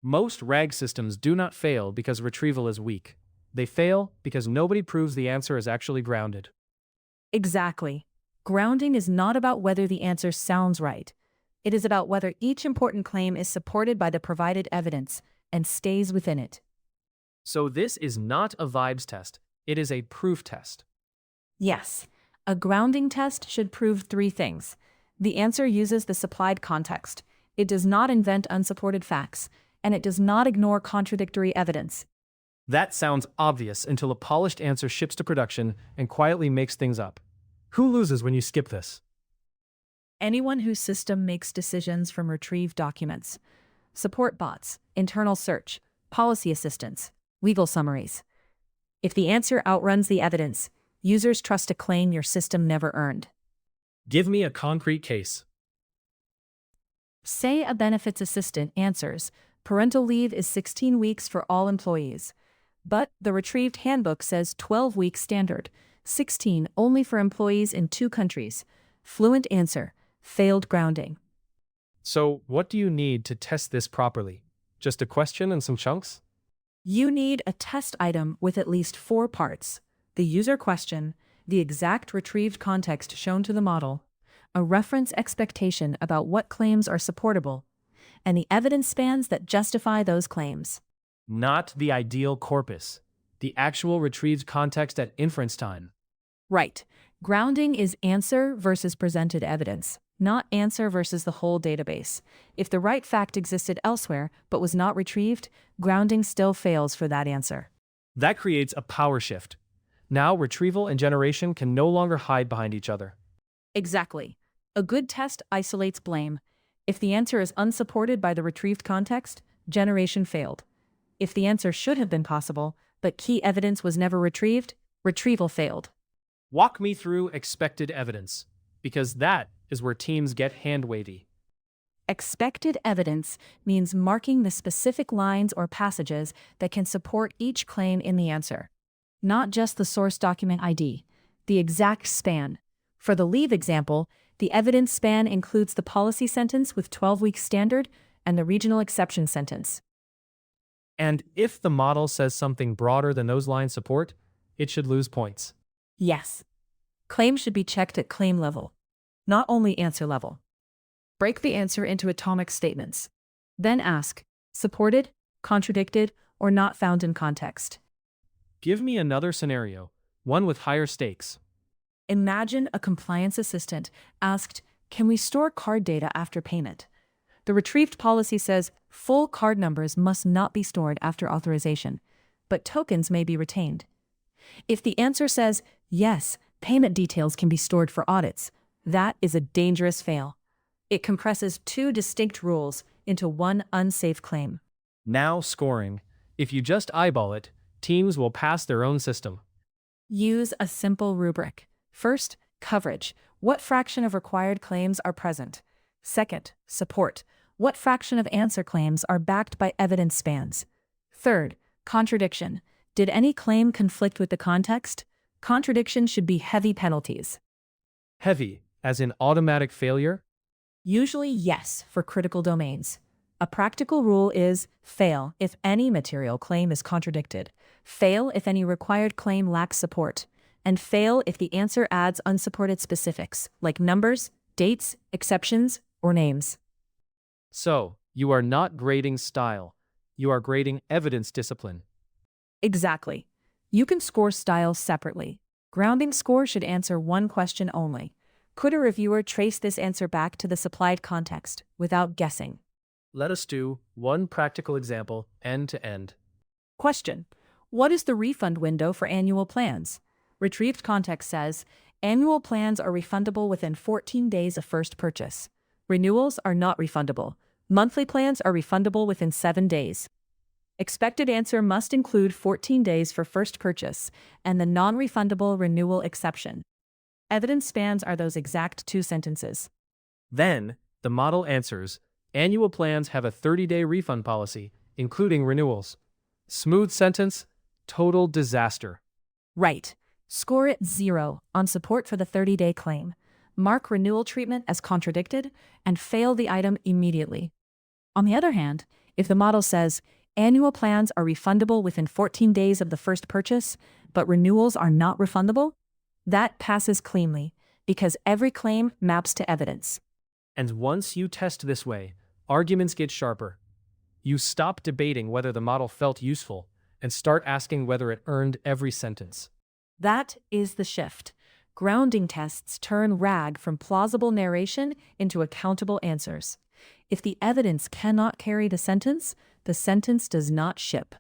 Most RAG systems do not fail because retrieval is weak. They fail because nobody proves the answer is actually grounded. Exactly. Grounding is not about whether the answer sounds right. It is about whether each important claim is supported by the provided evidence and stays within it. So this is not a vibes test, it is a proof test. Yes, a grounding test should prove three things. The answer uses the supplied context. It does not invent unsupported facts, and it does not ignore contradictory evidence. That sounds obvious until a polished answer ships to production and quietly makes things up. Who loses when you skip this? Anyone whose system makes decisions from retrieved documents. Support bots, internal search, policy assistance, legal summaries. If the answer outruns the evidence, users trust a claim your system never earned. Give me a concrete case. Say a benefits assistant answers, parental leave is 16 weeks for all employees. But the retrieved handbook says 12-week standard, 16 only for employees in 2 countries. Fluent answer, failed grounding. So, what do you need to test this properly? Just a question and some chunks? You need a test item with at least 4 parts: the user question, the exact retrieved context shown to the model, a reference expectation about what claims are supportable, and the evidence spans that justify those claims. Not the ideal corpus. The actual retrieved context at inference time. Right. Grounding is answer versus presented evidence, not answer versus the whole database. If the right fact existed elsewhere but was not retrieved, grounding still fails for that answer. That creates a power shift. Now retrieval and generation can no longer hide behind each other. Exactly. A good test isolates blame. If the answer is unsupported by the retrieved context, generation failed. If the answer should have been possible, but key evidence was never retrieved, retrieval failed. Walk me through expected evidence, because that is where teams get hand-wavy. Expected evidence means marking the specific lines or passages that can support each claim in the answer. Not just the source document ID, the exact span. For the leave example, the evidence span includes the policy sentence with 12-week standard and the regional exception sentence. And if the model says something broader than those lines support, it should lose points. Yes. Claims should be checked at claim level, not only answer level. Break the answer into atomic statements. Then ask, supported, contradicted, or not found in context. Give me another scenario, one with higher stakes. Imagine a compliance assistant asked, can we store card data after payment? The retrieved policy says full card numbers must not be stored after authorization, but tokens may be retained. If the answer says, yes, payment details can be stored for audits, that is a dangerous fail. It compresses 2 distinct rules into one unsafe claim. Now scoring. If you just eyeball it, teams will pass their own system. Use a simple rubric. First, coverage. What fraction of required claims are present? Second, support. What fraction of answer claims are backed by evidence spans? Third, contradiction. Did any claim conflict with the context? Contradiction should be heavy penalties. Heavy, as in automatic failure? Usually yes, for critical domains. A practical rule is fail if any material claim is contradicted, fail if any required claim lacks support, and fail if the answer adds unsupported specifics, like numbers, dates, exceptions, or names. So, you are not grading style. You are grading evidence discipline. Exactly. You can score style separately. Grounding score should answer one question only. Could a reviewer trace this answer back to the supplied context without guessing? Let us do one practical example, end to end. Question: what is the refund window for annual plans? Retrieved context says, annual plans are refundable within 14 days of first purchase. Renewals are not refundable. Monthly plans are refundable within 7 days. Expected answer must include 14 days for first purchase and the non-refundable renewal exception. Evidence spans are those exact 2 sentences. Then, the model answers, annual plans have a 30-day refund policy, including renewals. Smooth sentence, total disaster. Right. Score it 0 on support for the 30-day claim. Mark renewal treatment as contradicted, and fail the item immediately. On the other hand, If the model says, annual plans are refundable within 14 days of the first purchase, but renewals are not refundable, that passes cleanly, because every claim maps to evidence. And once you test this way, arguments get sharper. You stop debating whether the model felt useful and start asking whether it earned every sentence. That is the shift. Grounding tests turn RAG from plausible narration into accountable answers. If the evidence cannot carry the sentence does not ship.